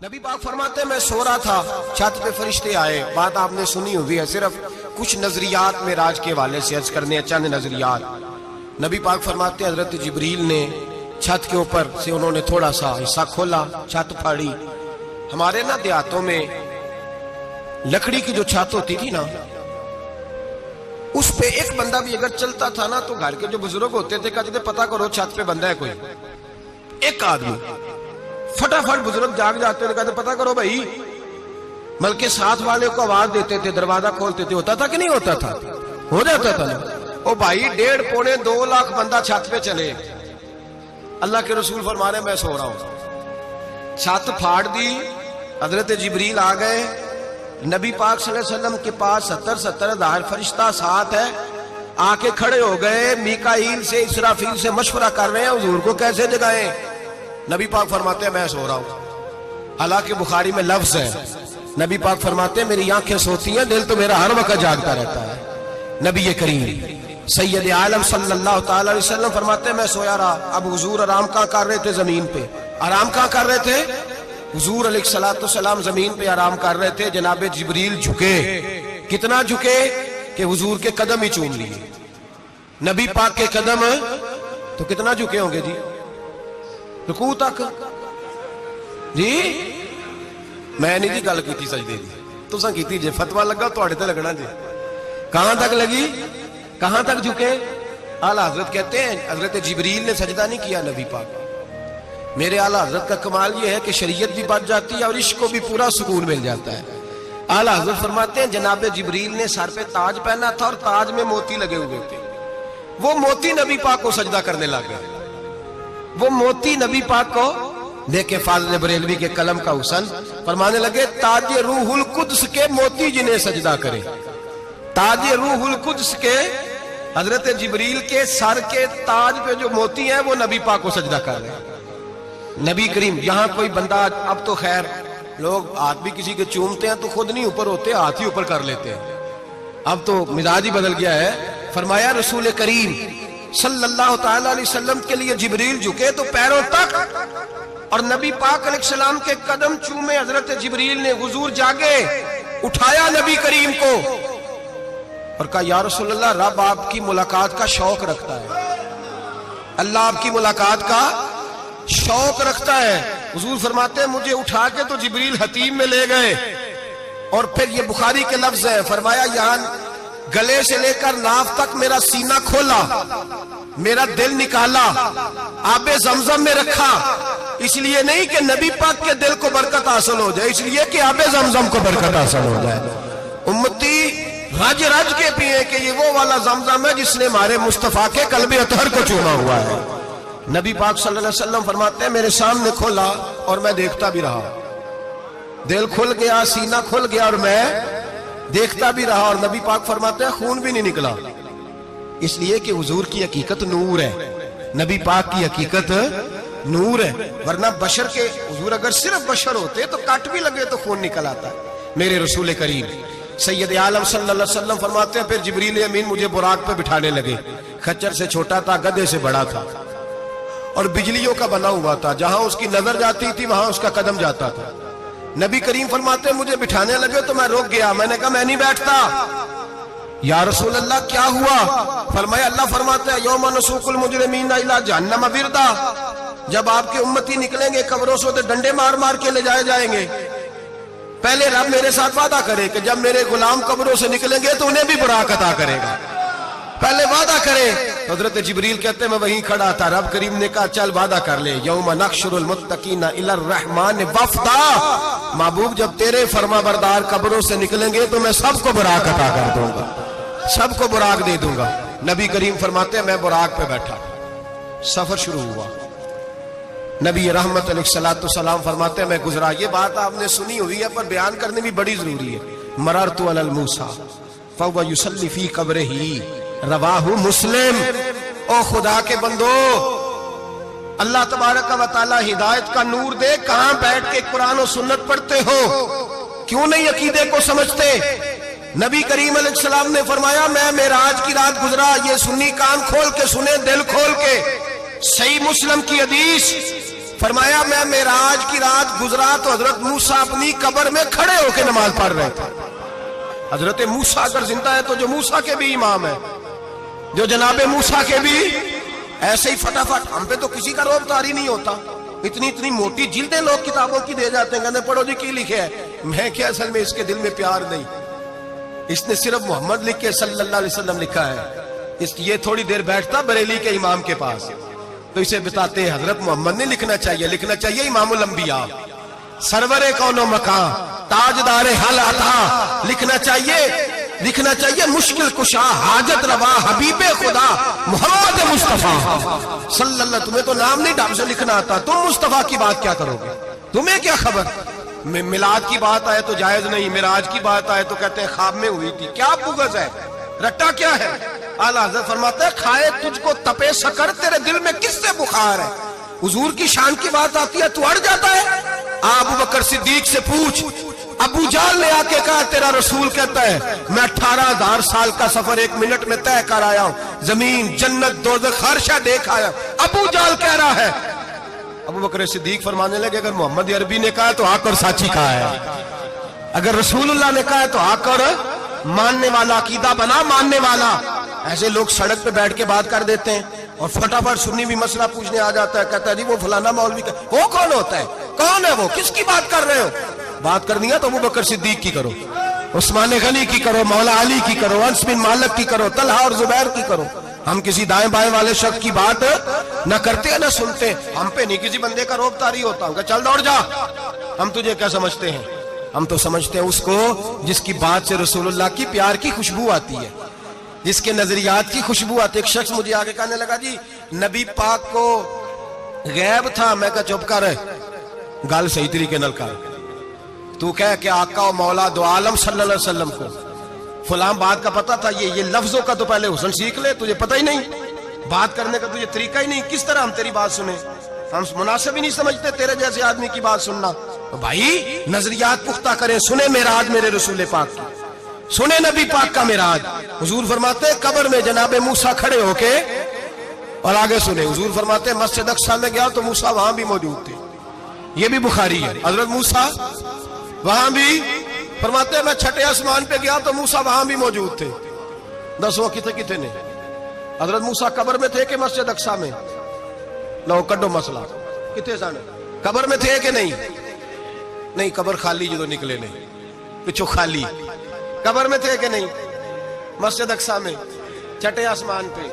نبی پاک فرماتے ہیں میں سو رہا تھا، چھت پہ فرشتے آئے. بات آپ نے سنی ہوئی ہے، صرف کچھ نظریات معراج کے حوالے سے عرض کرنے ہیں، چند نظریات. نبی پاک فرماتے ہیں حضرت جبریل نے چھت کے اوپر سے انہوں نے تھوڑا سا حصہ کھولا، چھت پھاڑی. ہمارے نا دیہاتوں میں لکڑی کی جو چھت ہوتی تھی نا، اس پہ ایک بندہ بھی اگر چلتا تھا نا تو گھر کے جو بزرگ ہوتے تھے کہتے تھے پتہ کرو چھت پہ بندہ ہے کوئی. ایک آدمی فٹافٹ بزرگ جاگ جاتے تھے، کہتے پتہ کرو بھائی، بلکہ ساتھ والے کو آواز دیتے تھے، دروازہ کھولتے تھے. ہوتا تھا کہ نہیں ہوتا تھا؟ ہو جاتا تھا نا. او بھائی 1.5 پونے 2 لاکھ بندہ چھت پہ چلے. اللہ کے رسول فرما رہے ہیں میں سو رہا ہوں. چھت پھاڑ دی، حضرت جبریل آ گئے. نبی پاک صلی اللہ علیہ وسلم کے پاس 70 ہزار فرشتہ ساتھ ہے، آ کے کھڑے ہو گئے. میکائیل سے اسرافیل سے مشورہ کر رہے ہیں حضور کو کیسے جگائیں. نبی پاک فرماتے ہیں میں سو رہا ہوں. حالانکہ بخاری میں لفظ ہے، نبی پاک فرماتے ہیں میری آنکھیں سوتی ہیں، دل تو میرا ہر وقت جاگتا رہتا ہے. نبی کریم سید عالم صلی اللہ تعالی علیہ وسلم فرماتے ہیں میں سویا رہا. اب حضور آرام کہاں کر رہے تھے؟ زمین پہ. آرام کہاں کر رہے تھے؟ حضور علیہ السلام زمین پہ آرام کر رہے تھے. جناب جبریل جھکے. کتنا جھکے کہ حضور کے قدم ہی چوم لیے. نبی پاک کے قدم تو کتنا جھکے ہوں گے جی؟ رکوع تک. جی میں نہیں جی گل کی سجدے دی، تساں کیتی جے. فتویٰ لگا تواڈے تے لگنا جی. کہاں تک لگی؟ کہاں تک جھکے؟ اعلیٰ حضرت کہتے ہیں حضرت جبریل نے سجدہ نہیں کیا نبی پاک. میرے اعلیٰ حضرت کا کمال یہ ہے کہ شریعت بھی بچ جاتی ہے اور عشق کو بھی پورا سکون مل جاتا ہے. اعلیٰ حضرت فرماتے ہیں جناب جبریل نے سر پہ تاج پہنا تھا اور تاج میں موتی لگے ہوئے تھے. وہ موتی نبی پاک کو سجدہ کرنے لگ گئے. وہ موتی نبی پاک کو دیکھیں. فاضل بریلوی کے قلم کا حسن فرمانے لگے تاج روح القدس کے موتی جنہیں سجدہ کرے. تاج روح القدس کے حضرت جبریل کے سر کے تاج پہ جو موتی ہیں وہ نبی پاک کو سجدہ کر رہے ہیں. نبی کریم یہاں کوئی بندہ، اب تو خیر لوگ ہاتھ بھی کسی کے چومتے ہیں تو خود نہیں اوپر ہوتے، ہاتھ ہی اوپر کر لیتے ہیں. اب تو مزاج ہی بدل گیا ہے. فرمایا رسول کریم صلی اللہ تعالی علیہ وسلم کے لیے جبریل جھکے تو پیروں تک، اور نبی پاک علیہ السلام کے قدم چومے. حضرت جبریل نے حضور جاگے، اٹھایا نبی کریم کو اور کہا یا رسول اللہ، رب آپ کی ملاقات کا شوق رکھتا ہے. اللہ آپ کی ملاقات کا شوق رکھتا ہے. حضور فرماتے ہیں مجھے اٹھا کے تو جبریل حتیم میں لے گئے. اور پھر یہ بخاری کے لفظ ہے، فرمایا یہاں گلے سے لے کر ناف تک میرا سینہ کھولا، میرا دل نکالا، آب زمزم میں رکھا. اس لیے نہیں کہ نبی پاک کے دل کو برکت حاصل ہو جائے، اس لیے کہ آب زمزم کو برکت حاصل ہو جائے. امتی رج رج کے پیئے کہ یہ وہ والا زمزم ہے جس نے ہمارے مصطفیٰ کے قلب اطہر کو چوما ہوا ہے. نبی پاک صلی اللہ علیہ وسلم فرماتے ہیں میرے سامنے کھولا اور میں دیکھتا بھی رہا. دل کھل گیا، سینہ کھل گیا اور میں دیکھتا بھی رہا. اور نبی پاک فرماتے ہیں خون بھی نہیں نکلا، اس لیے کہ حضور کی حقیقت نور ہے. نبی پاک کی حقیقت نور ہے. ورنہ بشر کے حضور اگر صرف بشر ہوتے تو کٹ بھی لگے تو خون نکل آتا. میرے رسول کریم سید عالم صلی اللہ علیہ وسلم فرماتے ہیں پھر جبریل امین مجھے براق پہ بٹھانے لگے. خچر سے چھوٹا تھا، گدھے سے بڑا تھا اور بجلیوں کا بنا ہوا تھا. جہاں اس کی نظر جاتی تھی وہاں اس کا قدم جاتا تھا. نبی کریم فرماتے ہیں مجھے بٹھانے لگے تو میں رک گیا. میں نے کہا میں نہیں بیٹھتا. یا رسول اللہ کیا ہوا؟ فرمایا اللہ فرماتے ہیں یوم نسوق المجرمین الی جہنم وردا، جب آپ کے امتی نکلیں گے قبروں سے تو ڈنڈے مار مار کے لے جائے جائیں گے. پہلے رب میرے ساتھ وعدہ کرے کہ جب میرے غلام قبروں سے نکلیں گے تو انہیں بھی براق عطا کرے گا. پہلے وعدہ کرے. حضرت جبریل کہتے ہیں میں وہیں کھڑا تھا. رب کریم نے کہا چل وعدہ کر لے. یوم نحشر المتقین الی الرحمن وفدا، محبوب جب تیرے فرما بردار قبروں سے نکلیں گے تو میں سب کو براق عطا کر دوں گا، سب کو براق دے دوں گا. نبی کریم فرماتے ہیں میں براق پہ بیٹھا. سفر شروع ہوا. نبی رحمت علیہ السلام فرماتے ہیں میں گزرا. یہ بات آپ نے سنی ہوئی ہے پر بیان کرنے بھی بڑی ضروری ہے. مررت علی الموسیٰ فہو یصلی فی قبرہ، رواہ مسلم. او خدا کے بندو، اللہ تبارک و تعالی ہدایت کا نور دے. کہاں بیٹھ کے قرآن و سنت پڑھتے ہو؟ کیوں نہیں عقیدے کو سمجھتے؟ نبی کریم علیہ السلام نے فرمایا میں معراج کی رات گزرا. یہ سنی کان کھول کے سنے، دل کھول کے. صحیح مسلم کی حدیث فرمایا میں معراج کی رات گزرا تو حضرت موسیٰ اپنی قبر میں کھڑے ہو کے نماز پڑھ رہے تھے. حضرت موسیٰ اگر زندہ ہے تو جو موسیٰ کے بھی امام ہے, جو جناب موسیٰ کے بھی ایسے ہی فٹافٹ. ہم پہ تو کسی کا روب طاری نہیں ہوتا, اتنی موٹی جلدیں لوگ کتابوں کی دے جاتے ہیں, کہتے ہیں پڑھو جی کی لکھے ہے. میں کیا, اصل میں اس کے دل میں پیار نہیں, اس نے صرف محمد لکھ کے صلی اللہ علیہ وسلم لکھا ہے. یہ تھوڑی دیر بیٹھتا بریلی کے امام کے پاس تو اسے بتاتے ہیں حضرت محمد نے لکھنا چاہیے امام الانبیاء, سرور کون و مکان, تاجدار حل عطا, لکھنا چاہیے مشکل کشا, حاجت روا, حبیب خدا محمد مصطفیٰ صلی اللہ. تمہیں تو نام نہیں ڈھنگ سے لکھنا آتا, تم مصطفیٰ کی بات کیا کرو گے, تمہیں کیا خبر. میلاد کی بات آئے تو جائز نہیں, معراج کی بات آئے تو کہتے ہیں خواب میں ہوئی تھی. کیا بغض ہے, رٹا کیا ہے. اعلیٰ حضرت فرماتا ہے کھائے تجھ کو تپے سکر, تیرے دل میں کس سے بخار ہے. حضور کی شان کی بات آتی ہے تو اڑ جاتا ہے. ابو بکر صدیق سے پوچھ, ابو جال نے آ کے کہا تیرا رسول کہتا ہے میں 18,000 سال کا سفر 1 منٹ میں طے کر آیا ہوں, زمین جنت دوزخ ہر شے دیکھ آیا. ابو جال کہہ رہا ہے. ابو بکر صدیق فرمانے لگے اگر محمد عربی نے کہا تو آ کر سچی کہا ہے, اگر رسول اللہ نے کہا ہے تو آ کر ماننے والا, عقیدہ بنا ماننے والا. ایسے لوگ سڑک پہ بیٹھ کے بات کر دیتے ہیں اور فٹافٹ سنی بھی مسئلہ پوچھنے آ جاتا ہے, کہتا ہے جی وہ فلانا مولوی کا, وہ کون ہوتا ہے, کون ہے وہ, کس کی بات کر رہے ہو. بات کرنی ہے تو ابو بکر صدیق کی کرو, عثمان غنی کی کرو, مولا علی کی کرو, انس بن مالک کی کرو, طلحہ اور زبیر کی کرو. ہم کسی دائیں بائیں والے شخص کی بات نہ کرتے ہیں نہ سنتے. ہم پہ نہیں کسی بندے کا روب طاری ہوتا, ہوں کہ چل دوڑ جا. ہم تجھے کیا سمجھتے ہیں, ہم تو سمجھتے ہیں اس کو جس کی بات سے رسول اللہ کی پیار کی خوشبو آتی ہے, جس کے نظریات کی خوشبو آتی. ایک شخص مجھے آگے کہنے لگا جی نبی پاک کو غیب تھا. میں کہا چپ کر, گل صحیح طریقے نال کر. تو کہہ کہ آقا و مولا دو عالم صلی اللہ علیہ وسلم کو فلاں بات کا پتہ تھا, یہ لفظوں کا تو پہلے حسن سیکھ لے, تجھے پتہ ہی نہیں, بات کرنے کا تجھے طریقہ ہی نہیں, کس طرح ہم تیری بات سنیں. ہم مناسب ہی نہیں سمجھتے تیرے جیسے آدمی کی بات سننا. تو بھائی نظریات پختہ کریں, سنیں معراج میرے رسول پاک کی, سنیں نبی پاک کا معراج. حضور فرماتے قبر میں جناب موسیٰ کھڑے ہو کے, اور آگے سنیں حضور فرماتے مسجد اقصیٰ میں گیا تو موسیٰ وہاں بھی موجود تھے. یہ بھی بخاری ہے. حضرت موسیٰ وہاں بھی, فرماتے میں 6 آسمان پہ گیا تو موسیٰ وہاں بھی موجود تھے. دسو کتنے نے, حضرت موسیٰ قبر میں تھے کہ مسجد اقصیٰ میں, لو کڈو مسئلہ, کتنے سانے قبر میں تھے کہ نہیں, قبر خالی جدو نکلے نہیں, پچھو خالی, قبر میں تھے کہ نہیں, مسجد اقصیٰ میں 6 آسمان پہ.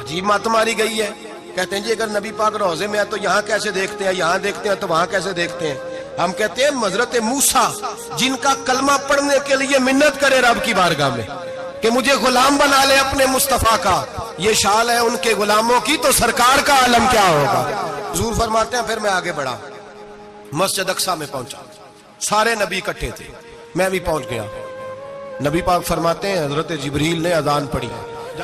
عجیب مات ماری گئی ہے. کہتے ہیں جی اگر نبی پاک روزے میں ہے تو یہاں کیسے دیکھتے ہیں, یہاں دیکھتے ہیں تو وہاں کیسے دیکھتے ہیں. ہم کہتے ہیں حضرت موسیٰ جن کا کلمہ پڑھنے کے لیے منت کرے رب کی بارگاہ میں کہ مجھے غلام بنا لے اپنے مصطفیٰ کا, یہ شان ہے ان کے غلاموں کی, تو سرکار کا عالم کیا ہوگا. حضور فرماتے ہیں پھر میں آگے بڑھا, مسجد اقصیٰ میں پہنچا, سارے نبی اکٹھے تھے, میں بھی پہنچ گیا. نبی پاک فرماتے ہیں حضرت جبریل نے اذان پڑھی.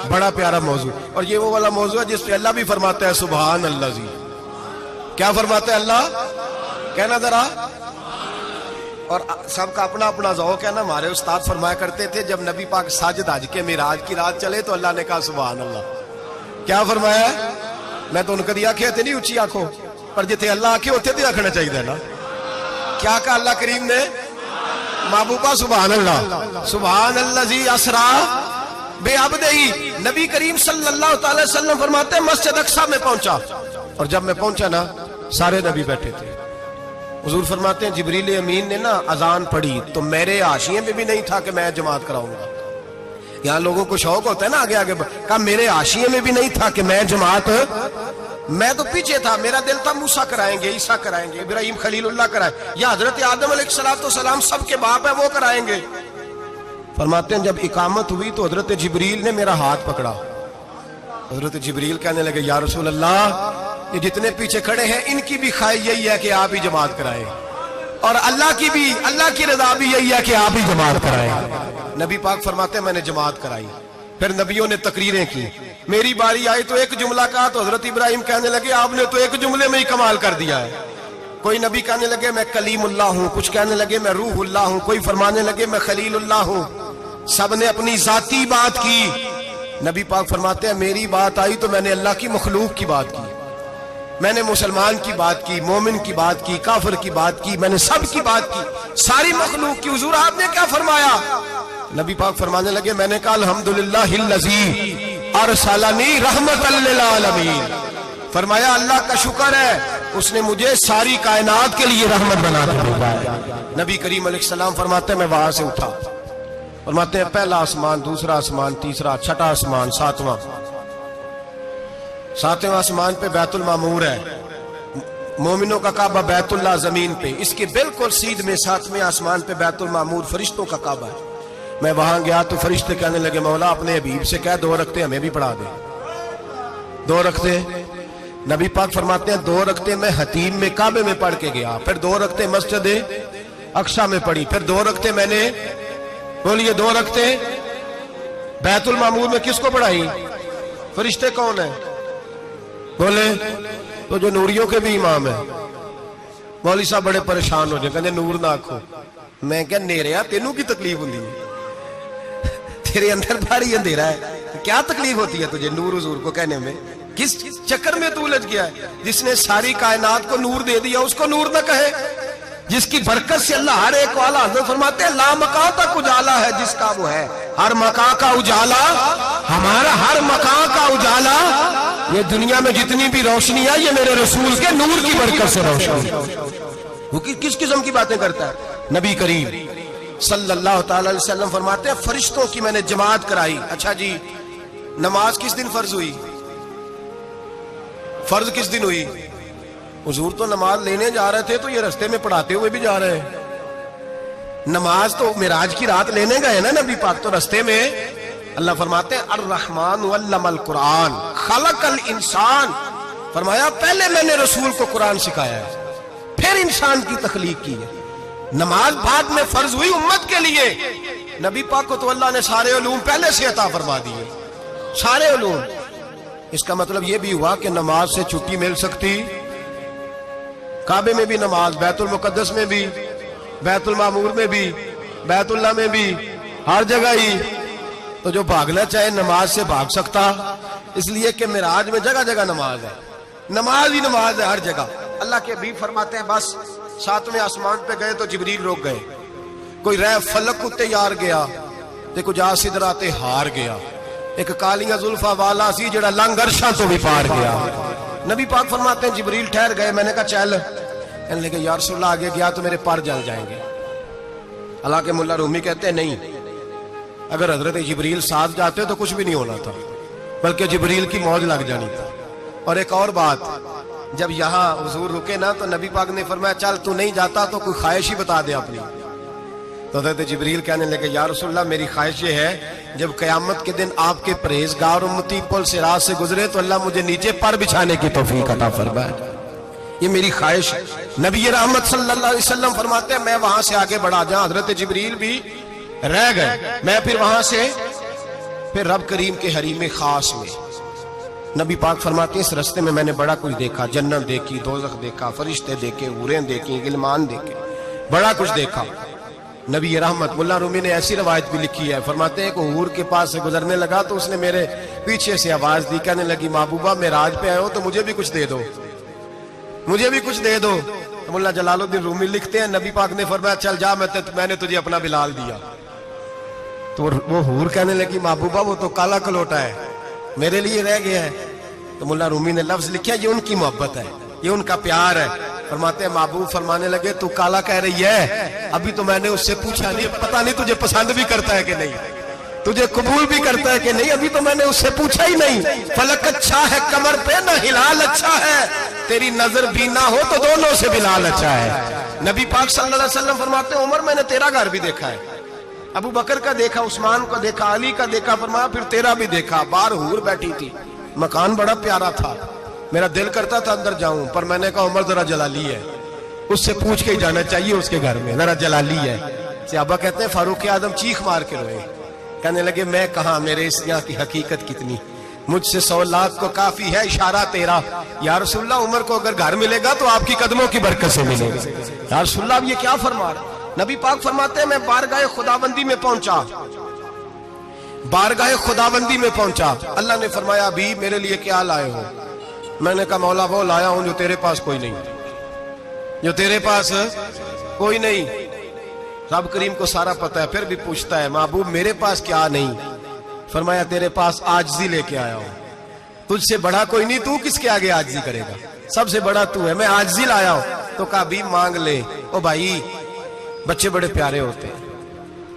بڑا پیارا موضوع, اور یہ وہ والا موضوع ہے جس پہ اللہ بھی فرماتا ہے سبحان اللہ. جی کیا فرماتا ہے اللہ, کہنا ذرا. اور سب کا اپنا اپنا ذوق ہے نا. ہمارے استاد فرمایا کرتے تھے جب نبی پاک ساجد حج کے معراج کی رات چلے تو اللہ نے کہا سبحان اللہ. کیا فرمایا, میں تو ان کو آنکھیں تھے نہیں اونچی آنکھوں پر, جتنے اللہ آنکھیں ہوتے تھے آنکھنا چاہیے نا. کیا کہا اللہ کریم نے, محبوبہ سبحان اللہ. سبحان الذی اسرا بے عبدہی. نبی کریم صلی اللہ تعالی وسلم فرماتے ہیں مسجد اقصیٰ میں پہنچا, اور جب میں پہنچا نا سارے نبی بیٹھے تھے. حضور فرماتے ہیں جبریل امین نے نا اذان پڑھی تو میرے حاشیے میں بھی نہیں تھا کہ میں جماعت کراؤں گا. یہاں لوگوں کو شوق ہوتا ہے نا آگے آگے, کہا میرے حاشیے میں بھی نہیں تھا کہ میں جماعت, میں تو پیچھے تھا. میرا دل تھا موسیٰ کرائیں گے, عیسیٰ کرائیں گے, ابراہیم خلیل اللہ کرائیں, یا حضرت آدم علیہ السلام سب کے باپ ہے وہ کرائیں گے. فرماتے ہیں جب اقامت ہوئی تو حضرت جبریل نے میرا ہاتھ پکڑا. حضرت جبریل کہنے لگے یا رسول اللہ, یہ جتنے پیچھے کھڑے ہیں ان کی بھی خواہش یہی ہے کہ آپ ہی جماعت کرائیں, اور اللہ کی رضا بھی یہی ہے کہ آپ ہی جماعت کرائیں. نبی پاک فرماتے ہیں میں نے جماعت کرائی. پھر نبیوں نے تقریریں کی. میری باری آئی تو ایک جملہ کہا تو حضرت ابراہیم کہنے لگے آپ نے تو ایک جملے میں ہی کمال کر دیا ہے. کوئی نبی کہنے لگے میں کلیم اللہ ہوں, کچھ کہنے لگے میں روح اللہ ہوں, کوئی فرمانے لگے میں خلیل اللہ ہوں. سب نے اپنی ذاتی بات کی. نبی پاک فرماتے ہیں میری بات آئی تو میں نے اللہ کی مخلوق کی بات کی. میں نے مسلمان کی بات کی، مومن کی بات کی، کافر کی بات کی، میں نے سب کی بات کی، ساری مخلوق کی۔ حضور آپ نے کیا فرمایا؟ نبی پاک فرمانے لگے میں نے کہا الحمدللہ الذی ارسلنی رحمت للعالمین، فرمایا اللہ کا شکر ہے اس نے مجھے ساری کائنات کے لیے رحمت بنا کر بھیجا ہے۔ نبی کریم علیہ السلام فرماتے ہیں میں وہاں سے اٹھا، فرماتے ہیں پہلا آسمان، دوسرا آسمان، تیسرا، چھٹا آسمان، ساتواں آسمان پہ بیت المعمور ہے، مومنوں کا کعبہ بیت اللہ زمین پہ، اس کے بالکل سیدھ میں 7ویں آسمان پہ بیت المعمور فرشتوں کا کعبہ ہے۔ میں وہاں گیا تو فرشتے کہنے لگے مولا اپنے حبیب سے کہہ 2 رکعتیں ہمیں بھی پڑھا دے۔ 2 رکعتیں نبی پاک فرماتے ہیں 2 رکعتیں میں حتیم میں کعبے میں پڑھ کے گیا، پھر 2 رکعتیں مسجد اقصی میں پڑھی، پھر 2 رکعتیں میں نے بولیے 2 رکعتیں بیت المعمور میں کس کو پڑھائی؟ فرشتے کون ہیں بولے؟ تو جو نوریوں کے بھی امام ہیں۔ مولوی صاحب بڑے پریشان ہو جائے، کہتے نور نہ آکھو۔ میں کہا نیریا تینوں کی تکلیف ہوندی ہے، تیرے اندر بھاری اندھیرا ہے، کیا تکلیف ہوتی ہے تجھے نور حضور کو کہنے میں؟ کس چکر میں تو الجھ گیا ہے؟ جس نے ساری کائنات کو نور دے دیا اس کو نور نہ کہے؟ جس کی برکت سے اللہ ہر ایک والا، حضرت فرماتے ہیں لا مکان تک اجالا ہے جس کا وہ ہے، ہر مکان کا اجالا ہمارا، ہر مکان کا اجالا، یہ دنیا میں جتنی بھی روشنی ہے یہ میرے رسول کے نور کی برکت سے روشنی۔ وہ کس قسم کی باتیں کرتا ہے؟ نبی کریم صلی اللہ تعالی علیہ وسلم فرماتے ہیں فرشتوں کی میں نے جماعت کرائی۔ اچھا جی نماز کس دن فرض ہوئی؟ فرض کس دن ہوئی؟ حضور تو نماز لینے جا رہے تھے تو یہ رستے میں پڑھاتے ہوئے بھی جا رہے ہیں۔ نماز تو معراج کی رات لینے گئے نا نبی پاک، تو رستے میں اللہ فرماتے ہیں الرحمن علم القرآن خلق الانسان، فرمایا پہلے میں نے رسول کو قرآن سکھایا ہے پھر انسان کی تخلیق کی ہے۔ نماز بعد میں فرض ہوئی امت کے لیے، نبی پاک کو تو اللہ نے سارے علوم پہلے سے عطا فرما دیے، سارے علوم۔ اس کا مطلب یہ بھی ہوا کہ نماز سے چھٹی مل سکتی، کعبے میں بھی نماز، بیت المقدس میں بھی، بیت المعمور میں بھی، بیت اللہ میں بھی، ہر جگہ ہی۔ تو جو بھاگنا چاہے نماز سے بھاگ سکتا، اس لیے کہ معراج میں جگہ جگہ نماز ہے، نماز ہی نماز ہے ہر جگہ۔ اللہ کے حبیب فرماتے ہیں بس 7ویں آسمان پہ گئے تو جبریل روک گئے، کوئی رہ فلک کو تیار گیا تے کچھ آ سدرات ہار گیا، ایک کالیاں زلفاں والا سی جڑا لنگ عرشاں تو بھی پار گیا۔ نبی پاک فرماتے ہیں جبریل ٹھہر گئے، میں نے کہا چل، کہنے لگے یا رسول اللہ آگے گیا تو میرے پر جل جائیں گے۔ حالانکہ ملا رومی کہتے ہیں نہیں، اگر حضرت جبریل ساتھ جاتے تو کچھ بھی نہیں ہونا تھا، بلکہ جبریل کی موج لگ جانی تھی۔ اور ایک اور بات، جب یہاں حضور رکے نا تو نبی پاک نے فرمایا چل تو نہیں جاتا تو کوئی خواہش ہی بتا دے اپنی۔ تو حضرت جبریل کہنے لگے یا رسول اللہ میری خواہش یہ ہے جب قیامت کے دن آپ کے پرہیزگار امتی پل سے راہ سے گزرے تو اللہ مجھے نیچے پر بچھانے کی توفیق عطا فرمائے، یہ میری خواہش ہے۔ نبی رحمت صلی اللہ علیہ وسلم فرماتے ہیں میں وہاں سے آگے بڑھا جاؤں، حضرت جبریل بھی رہ گئے، میں پھر وہاں سے پھر رب کریم کے حریم خاص میں۔ نبی پاک فرماتے ہیں اس رستے میں میں نے بڑا کچھ دیکھا، جنت دیکھی، دوزخ دیکھا، فرشتے دیکھے، حوریں دیکھی، غلمان دیکھے، بڑا کچھ دیکھا۔ نبی رحمت ملا رومی نے ایسی روایت بھی لکھی ہے، فرماتے ہیں کہ حور کے پاس سے گزرنے لگا تو اس نے میرے پیچھے سے آواز دی، کہنے لگی محبوبہ معراج پہ آئے ہو تو مجھے بھی کچھ دے دو، مجھے بھی کچھ دے دو۔ تو ملا جلال الدین رومی لکھتے ہیں نبی پاک نے فرمایا چل جا میں نے تجھے اپنا بلال دیا۔ تو وہ حور کہنے لگی محبوبہ وہ تو کالا کلوٹا ہے، میرے لیے رہ گیا ہے۔ تو ملا رومی نے لفظ لکھا یہ ان کی محبت ہے، یہ ان کا پیار ہے۔ فرماتے ہیں محبوب فرمانے لگے تو کالا کہہ رہی ہے، ابھی تو میں نے اس سے پوچھا نہیں، پتہ نہیں تجھے پسند بھی کرتا ہے کہ نہیں، تجھے قبول بھی کرتا ہے کہ نہیں، ابھی تو میں نے اس سے پوچھا ہی نہیں۔ فلک اچھا ہے کمر پہ نہ ہلال اچھا ہے، تیری نظر بھی نہ ہو تو دونوں سے بلال اچھا ہے۔ نبی پاک صلی اللہ علیہ وسلم فرماتے ہیں عمر میں نے تیرا گھر بھی دیکھا ہے، ابو بکر کا دیکھا، عثمان کا دیکھا، علی کا دیکھا، فرمایا پھر تیرا بھی دیکھا۔ باہر حور بیٹھی تھی، مکان بڑا پیارا تھا، میرا دل کرتا تھا اندر جاؤں، پر میں نے کہا عمر ذرا جلالی ہے، اس سے پوچھ کے ہی جانا چاہیے اس کے گھر میں، ذرا جلالی ہے۔ صحابہ کہتے ہیں فاروق اعظم چیخ مار کے روئے، کہنے لگے میں کہاں، میرے اس یہاں کی حقیقت کتنی، مجھ سے 100 لاکھ کو کافی ہے اشارہ تیرا۔ یا رسول اللہ عمر کو اگر گھر ملے گا تو آپ کی قدموں کی برکت سے ملے گا۔ یا رسول اللہ اب یہ کیا فرما رہا؟ نبی پاک فرماتے ہیں میں بارگاہ خداوندی میں پہنچا، بارگاہ خداوندی میں پہنچا، اللہ نے فرمایا ابھی میرے لیے کیا لائے ہو؟ میں نے کہا مولا وہ لایا ہوں جو تیرے پاس کوئی نہیں, جو تیرے پاس کوئی نہیں. رب کریم کو سارا پتہ ہے, پھر بھی پوچھتا ہے محبوب میرے پاس کیا نہیں؟ فرمایا تیرے پاس عاجزی لے کے آیا ہوں, تجھ سے بڑا کوئی نہیں, تو کس کے آگے عاجزی کرے گا, سب سے بڑا تو ہے, میں عاجزی لایا ہوں. تو کہا بھی مانگ لے. او بھائی بچے بڑے پیارے ہوتے ہیں,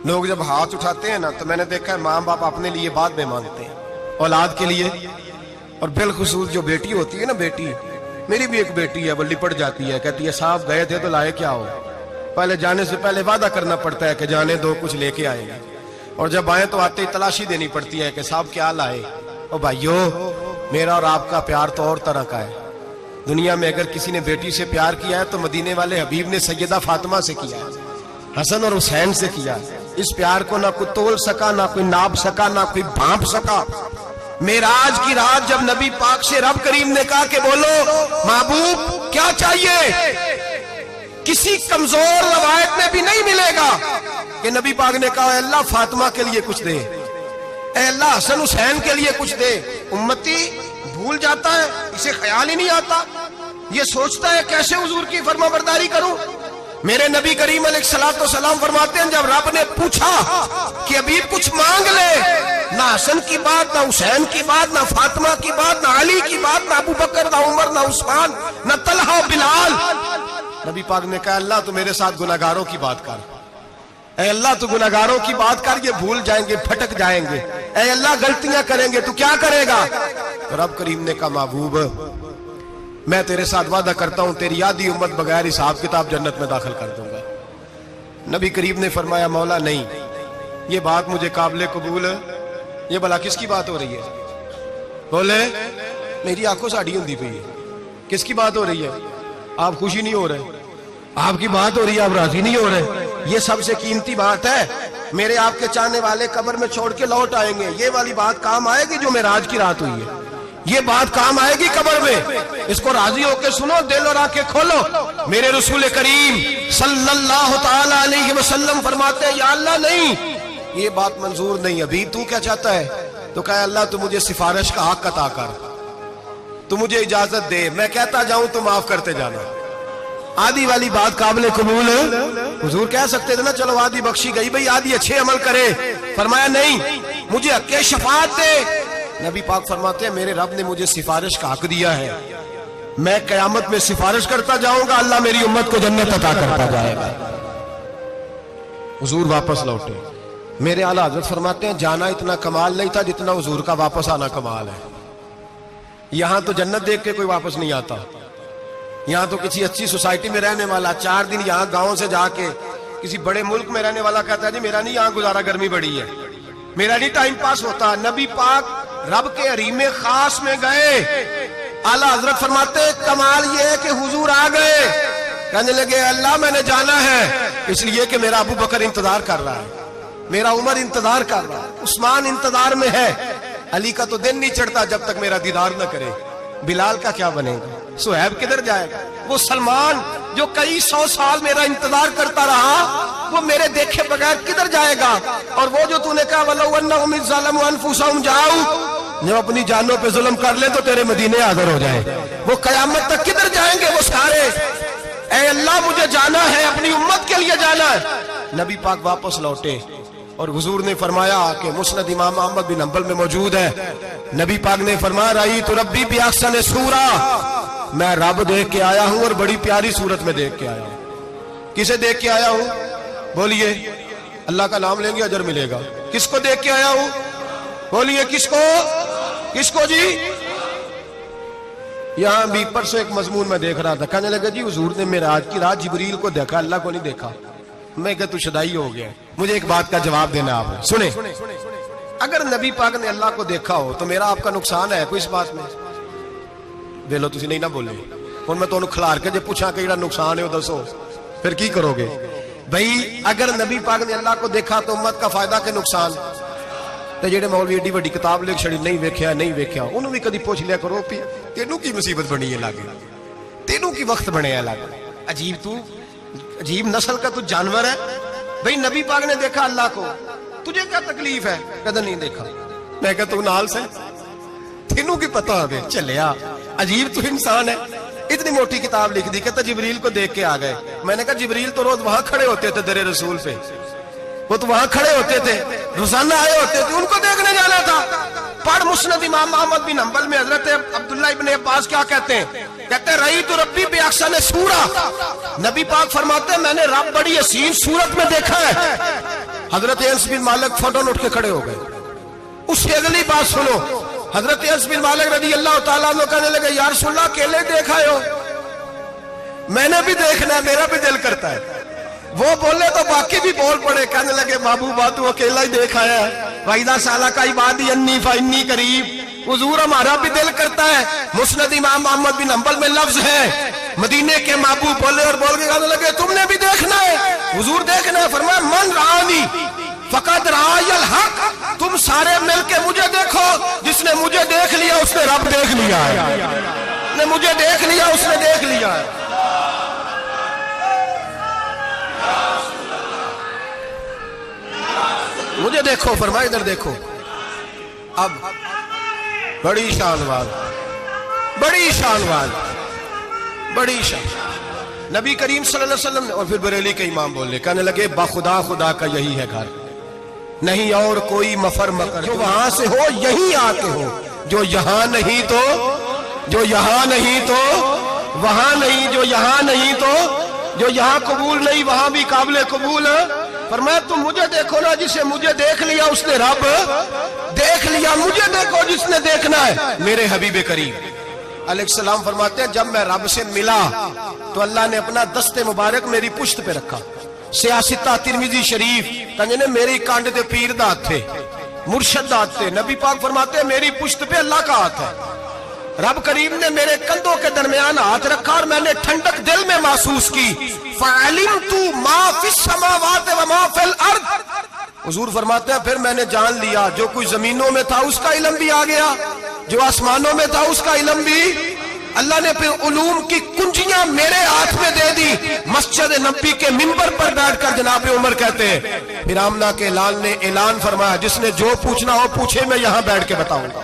لوگ جب ہاتھ اٹھاتے ہیں نا تو میں نے دیکھا ہے ماں باپ اپنے لیے بعد میں مانگتے ہیں, اولاد کے لیے. اور بالخصوص جو بیٹی ہوتی ہے نا, بیٹی, میری بھی ایک بیٹی ہے, وہ لپٹ جاتی ہے, کہتی ہے صاحب گئے تھے تو لائے کیا ہو؟ پہلے جانے سے پہلے وعدہ کرنا پڑتا ہے کہ جانے دو کچھ لے کے آئیں گے, اور جب آئیں تو آتے ہی تلاشی دینی پڑتی ہے کہ صاحب کیا لائے. او بھائیو میرا اور آپ کا پیار تو اور طرح کا ہے. دنیا میں اگر کسی نے بیٹی سے پیار کیا ہے تو مدینے والے حبیب نے سیدہ فاطمہ سے کیا ہے, حسن اور حسین سے کیا. اس پیار کو نہ کوئی تول سکا, نہ کوئی ناپ سکا, نہ کوئی بھانپ سکا. معراج کی رات جب نبی پاک سے رب کریم نے کہا کہ بولو محبوب کیا چاہیے, کسی کمزور روایت میں بھی نہیں ملے گا کہ نبی پاک نے کہا اے اللہ فاطمہ کے لیے کچھ دے, اے اللہ حسن حسین کے لیے کچھ دے. امتی بھول جاتا ہے, اسے خیال ہی نہیں آتا, یہ سوچتا ہے کیسے حضور کی فرما برداری کروں. میرے نبی کریم علیہ الصلوۃ والسلام فرماتے ہیں جب رب نے پوچھا کہ ابھی کچھ مانگ لے, نہ حسن کی بات, نہ حسین کی بات, نہ فاطمہ کی بات, نہ علی کی بات, نہ ابو بکر, نہ عمر, نہ عثمان, نہ طلحہ بلال. نبی پاک نے کہا اللہ تو میرے ساتھ گناہگاروں کی بات کر, اے اللہ تو گناہگاروں کی بات کر, یہ بھول جائیں گے, پھٹک جائیں گے, اے اللہ غلطیاں کریں گے, تو کیا کرے گا؟ تو رب کریم نے کہا محبوب میں تیرے ساتھ وعدہ کرتا ہوں تیری آدھی امت بغیر حساب کتاب جنت میں داخل کر دوں گا. نبی کریم نے فرمایا مولا نہیں, یہ بات مجھے قابل قبول ہے. یہ بھلا کس کی بات ہو رہی ہے؟ بولے میری آنکھوں سے اڑی ہوندی پئی ہے, کس کی بات ہو رہی ہے؟ آپ خوشی نہیں ہو رہے, آپ کی بات ہو رہی ہے, آپ راضی نہیں ہو رہے. یہ سب سے قیمتی بات ہے. میرے آپ کے چاہنے والے قبر میں چھوڑ کے لوٹ آئیں گے, یہ والی بات کام آئے گی جو معراج کی رات ہوئی ہے, یہ بات کام آئے گی قبر میں. اس کو راضی ہو کے سنو, دل اور آنکھیں کھولو. میرے رسول کریم صلی اللہ تعالی علیہ وسلم فرماتے ہیں یا اللہ نہیں, یہ بات منظور نہیں, ابھی تو کیا چاہتا ہے؟ تو کہا اللہ تو مجھے سفارش کا حق عطا کر, تو مجھے اجازت دے, میں کہتا جاؤں تو معاف کرتے جانا. آدھی والی بات قابل قبول ہے. حضور کہہ سکتے تھے نا چلو آدھی بخشی گئی بھئی, آدھی اچھے عمل کرے. فرمایا نہیں, مجھے حق شفاعت دے. نبی پاک فرماتے ہیں میرے رب نے مجھے سفارش کا حق دیا ہے, میں قیامت میں سفارش کرتا جاؤں گا, اللہ میری امت کو جنت عطا کرتا جائے گا. حضور واپس لوٹے. میرے اعلیٰ حضرت فرماتے ہیں جانا اتنا کمال نہیں تھا جتنا حضور کا واپس آنا کمال ہے. یہاں تو جنت دیکھ کے کوئی واپس نہیں آتا, یہاں تو کسی اچھی سوسائٹی میں رہنے والا 4 دن یہاں گاؤں سے جا کے کسی بڑے ملک میں رہنے والا کہتا ہے جی میرا نہیں یہاں گزارا, گرمی بڑی ہے, میرا نہیں ٹائم پاس ہوتا. نبی پاک رب کے حریم خاص میں گئے. اعلیٰ حضرت فرماتے کمال یہ ہے کہ حضور آ گئے, کہنے لگے اللہ میں نے جانا ہے, اس لیے کہ میرا ابو بکر انتظار کر رہا ہے, میرا عمر انتظار کر رہا ہے, عثمان انتظار میں ہے, علی کا تو دن نہیں چڑھتا جب تک میرا دیدار نہ کرے. بلال کا کیا بنے گا, صہیب کدھر جائے گا, وہ سلمان جو کئی 100 سال میرا انتظار کرتا رہا وہ میرے دیکھے بغیر کدھر جائے گا. اور وہ جو تو نے کہا وَلَوْ أَنَّهُمْ إِذْ ظَلَمُوا أَنفُسَهُمْ جَاءُوا, جب اپنی جانوں پہ ظلم کر لے تو تیرے مدینے حاضر ہو جائیں, وہ قیامت تک کدھر جائیں گے وہ سارے. اے اللہ مجھے جانا ہے, اپنی امت کے لیے جانا ہے. نبی پاک واپس لوٹے اور حضور نے فرمایا کہ مسند امام احمد بن حنبل میں موجود ہے, نبی پاک نے فرمایا رأیت ربی بأحسن صورہ, میں رب دیکھ کے آیا ہوں اور بڑی پیاری صورت میں دیکھ کے آیا ہوں. کسے دیکھ کے آیا ہوں؟ بولیے, اللہ کا نام لیں گے اجر ملے گا. کس کو دیکھ کے آیا ہوں؟ بولیے کس کو, کس کو جی؟ یہاں بھی پرسوں ایک مضمون میں دیکھ رہا تھا, کہنے لگا جی حضور نے معراج کی رات جبریل کو دیکھا, اللہ کو نہیں دیکھا. میں کہا تو شدائی ہو گیا. مجھے ایک بات کا جواب دینا آپ سنیں, اگر نبی پاک نے اللہ کو دیکھا ہو تو میرا آپ کا نقصان ہے کوئی اس بات میں؟ ویلو تسی نہیں نہ بولے, اور میں تمہیں کھلار کے جب پوچھا کہ جڑا نقصان ہے وہ دسو, پھر کی کرو گے بھئی؟ اگر نبی پاک نے اللہ کو دیکھا تو امت کا فائدہ کہ نقصان؟ تے جڑے مولوی ایڈی وڈی کتاب لکھ چھڑی نہیں ویکھیا نہیں ویکھیا, انہوں بھی کدی پوچھ لیا کرو پی تینوں کی مصیبت بنی ہے لاگے, تینوں کی وقت بنے ہے لاگے. عجیب تو عجیب نسل کا تو جانور ہے بھئی. نبی پاک نے دیکھا اللہ کو, تجھے کیا تکلیف ہے؟ کدھر نہیں دیکھا. میں کہا تو نال سے تینوں کی پتا ہوگے چلیا عجیب تو انسان ہے. اتنی موٹی کتاب لکھ دی کہتا جبریل کو دیکھ کے آ گئے. میں نے کہا جبریل تو روز وہاں کھڑے ہوتے تھے در رسول پہ, وہ تو وہاں کھڑے ہوتے تھے, روزانہ آئے ہوتے تھے, ان کو دیکھنے جانا تھا. پڑھ مسند امام احمد بن حنبل میں حضرت عبداللہ ابن عباس کیا کہتے ہیں, کہتے ہیں رأیت ربی بأحسن صورۃ, نبی پاک فرماتے ہیں میں نے رب بڑی حسین صورت میں دیکھا ہے. حضرت انس بن مالک فوراً اٹھ کے کھڑے ہو گئے. اس سے اگلی بات سنو, حضرت انس بن مالک رضی اللہ تعالیٰ عنہ کہنے لگے یا رسول اللہ اکیلے دیکھا ہو؟ میں نے بھی دیکھنا ہے, میرا بھی دل کرتا ہے. وہ بولے تو باقی بھی بول پڑے, کہنے لگے محبوبہ تو اکیلا ہی دیکھا ہے. وَإِذَا سَأَلَكَ عِبَادِي عَنِّي فَإِنِّي قَرِيبٌ, حضور ہمارا بھی دل کرتا ہے. مسند امام احمد بن حنبل میں لفظ ہے, مدینے کے محبوب بولے اور بول کے کہنے لگے تم نے بھی دیکھنا ہے؟ حضور دیکھنا ہے. فرمایا من رآنی فقد رآی الحق, تم سارے مل کے مجھے دیکھو, جس نے مجھے دیکھ لیا اس نے رب دیکھ لیا ہے, جس نے مجھے دیکھ لیا اس نے دیکھ لیا ہے. مجھے دیکھو, فرمایا ادھر دیکھو. اب بڑی شان وال, بڑی شان وال, بڑی شان. نبی کریم صلی اللہ علیہ وسلم اور پھر بریلی کے امام بولے, کہنے لگے باخدا خدا کا یہی ہے گھر, نہیں اور کوئی مفر مکر, جو وہاں سے ہو یہی آتے ہو, جو یہاں نہیں تو, جو یہاں نہیں تو وہاں نہیں, جو یہاں نہیں تو, جو یہاں قبول نہیں وہاں بھی قابل قبول. فرمایا تم مجھے دیکھو نا, جسے مجھے دیکھ لیا اس نے رب دیکھ لیا, مجھے دیکھو جس نے دیکھنا ہے میرے حبیب کریم علیہ السلام. فرماتے ہیں جب میں رب سے ملا تو اللہ نے اپنا دست مبارک میری پشت پہ رکھا. سیاستہ ترمذی شریف کنجنے میری کانڈ دے پیر دات تھے, مرشد دات تھے. نبی پاک فرماتے ہیں میری پشت پہ اللہ کا ہاتھ ہے. رب کریم نے میرے کندھوں کے درمیان ہاتھ رکھا اور میں نے ٹھنڈک دل میں محسوس کی. فَعَلِمْتُ مَا فِي السَّمَاوَاتِ وَمَا فِي الْأَرْضِ, حضور فرماتے ہیں پھر میں نے جان لیا جو کچھ زمینوں میں تھا اس کا علم بھی آ گیا, جو آسمانوں میں تھا اس کا علم بھی. اللہ نے پھر علوم کی کنجیاں میرے ہاتھ میں دے دی. مسجد نبی کے منبر پر بیٹھ کر جناب عمر کہتے ہیں پھر آمنہ کے لال نے اعلان فرمایا جس نے جو پوچھنا ہو پوچھے, میں یہاں بیٹھ کے بتاؤں گا.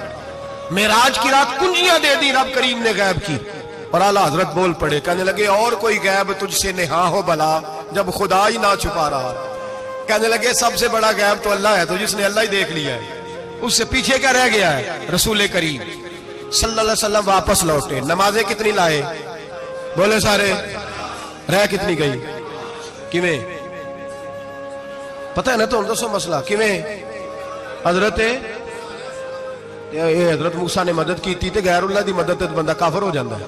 معراج کی رات کنجیاں دے دی رب کریم نے غیب کی. اور اعلیٰ حضرت بول پڑے, کہنے لگے اور کوئی غیب تجھ سے نہا ہو بلا جب خدا ہی نہ چھپا رہا. کہنے لگے سب سے بڑا غیب تو اللہ ہے, تو جس نے اللہ ہی دیکھ لیا ہے اس سے پیچھے کیا رہ گیا ہے. رسول کریم صلی اللہ علیہ وسلم واپس لوٹے. نمازیں کتنی لائے بولے سارے, رہ کتنی گئی کیویں پتہ ہے نا, تو دسو مسئلہ کیویں. حضرت موسیٰ نے مدد کی تھی تے غیر اللہ دی مدد تے بندہ کافر ہو جاندہ ہے.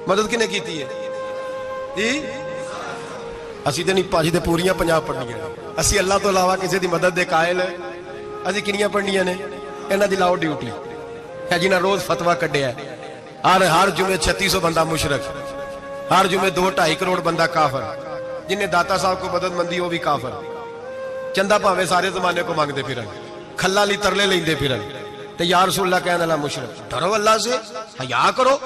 مدد کنے کی تھی ہے اسی تے نہیں پاجی تے پوریاں 50 پڑھنیاں, اسی اللہ تو علاوہ کسی دی مدد دے قائل ہے. اسی کنیاں پڑھنیاں نے, انہاں دی لاؤ ڈیوٹی ہے جنہاں روز فتویٰ کڈیا ہے. ہر جمعے 3600 بندہ مشرک, ہر جمعے 2-2.5 کروڑ بندہ کافر, جنہیں داتا صاحب کو مدد مندی وہ بھی کافر. چندہ پاوے سارے زمانے کو مانگتے پھرن, کھلا لی ترلے لیندے پھرن, تے یا رسول اللہ کہنے اللہ مشرک. ڈرو اللہ سے, حیا کرو.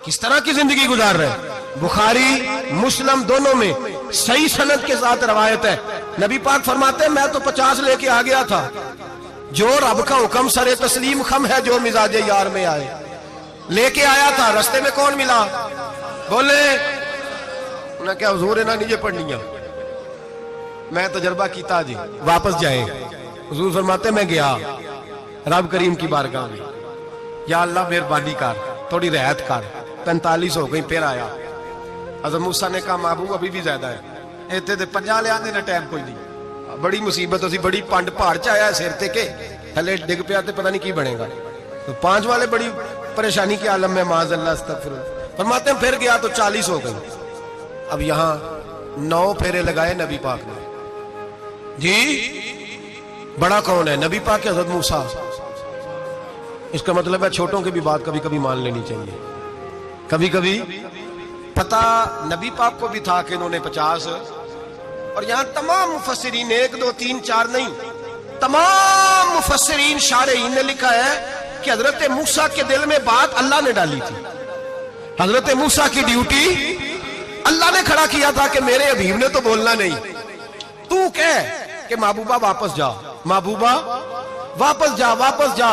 کس طرح کی زندگی گزار رہے. بخاری مسلم دونوں میں صحیح سند کے ساتھ روایت ہے. نبی پاک فرماتے ہیں میں تو 50 لے کے آ گیا تھا, جو رب کا حکم سر تسلیم خم ہے جو مزاج یار میں آئے. لے کے آیا تھا, رستے میں کون ملا بولے, انہیں کیا حضور انہاں نیجے پڑھنیاں, میں تجربہ کیتا جی واپس جائے. حضور فرماتے میں گیا رب کریم کی بارگاہ میں, یا اللہ مہربانی کر تھوڑی رعایت کر. 45 ہو گئی پھر آیا. حضرت موسیٰ نے کہا محبوب ابھی بھی زیادہ ہے, ایتھے تے 50 لے آنے نا ٹائم کوئی نہیں. بڑی مصیبت اسی, بڑی پانڈ پہاڑ چایا ہے سیر تے کے ہلے ڈگ پیا تے پتہ نہیں کی بنے گا. تو 5 والے بڑی پریشانی کے عالم میں معاذ اللہ استغفر. فرماتے ہیں پھر گیا تو 40 ہو گئی. اب یہاں 9 پھیرے لگائے نبی پاک نے. جی بڑا کون ہے نبی پاک کے حضرت موسیٰ. اس کا مطلب ہے چھوٹوں کی بھی بات کبھی کبھی مان لینی چاہیے. کبھی کبھی پتہ نبی پاک کو بھی تھا کہ انہوں نے 50, اور یہاں تمام مفسرین 1 2 3 4 نہیں, تمام مفسرین شارحین نے لکھا ہے کہ حضرت موسیٰ کے دل میں بات اللہ نے ڈالی تھی. حضرت موسیٰ کی ڈیوٹی اللہ نے کھڑا کیا تھا کہ میرے حبیب نے تو بولنا نہیں, تو کہہ کہ محبوبہ واپس جا, محبوبہ واپس جا, واپس جا.